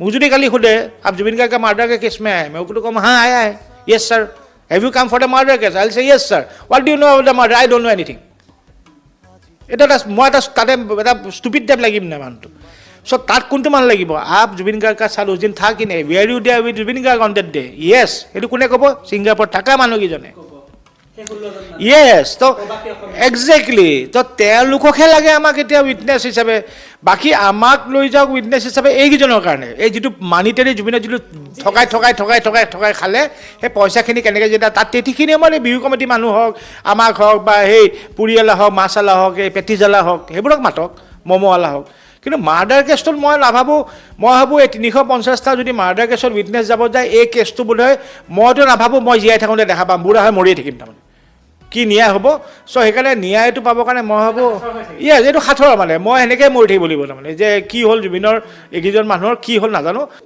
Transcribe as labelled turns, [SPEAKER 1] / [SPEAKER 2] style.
[SPEAKER 1] मुझे যদি কালি সোধে आप जुबिन गार्ग का मर्डर के केस में आए मैं उसको कहूँ हाँ आया है yes sir have you come for the murder case I will say yes sir what do you know about the murder I don't know anything এটা মই এটা তাতে এটা ষ্টুপিড টাইপ লাগিব না মানুহটো সো তাত কোনটো মান লাগিব आप जुबिन गार्ग का साल उस दिन था कि नहीं were you there with Zubeen Garg on that day yes এইটো কোনে ক'ব সিঙ্গাপুর থাকা মানুহ কিজনে Yes, তো exactly. তো তেওঁলোককহে লাগে আমাক এতিয়া উইটনেছ হিচাপে বাকি আমাক লৈ যাওক উইটনেছ হিচাপে এইকেইজনৰ কাৰণে এই যিটো মানিটাৰী জুবিনে যিটো ঠগাই খালে সেই পইচাখিনি কেনেকৈ যেতিয়া তাত তেতিখিনি আমাৰ এই বিহু কমিটি মানুহ হওক আমাক হওক বা সেই পুৰিয়ালা হওক মাছালা হওক এই পেটিজালা হওক সেইবোৰক মাতক মমৱালা হওক কিন্তু মাৰ্ডাৰ কেছটোত মই নাভাবোঁ মই ভাবোঁ এই 350টা যদি মাৰ্ডাৰ কেছত উইটনেছ যাব যায় এই কেছটো বোধহয় মইতো নাভাবোঁ মই জীয়াই থাকোঁতে দেখা পাম বুঢ়া হৈ মৰিয়ে থাকিম তাৰমানে কি ন্যায় হ'ব সো সেইকাৰণে ন্যায়টো পাবৰ কাৰণে মই ভাবোঁ ইয়েছ এইটো সাঁথৰ মানে মই সেনেকৈ মৰি থাকিব লাগিব তাৰমানে যে কি হ'ল জুবিনৰ এইকেইজন মানুহৰ কি হ'ল নাজানো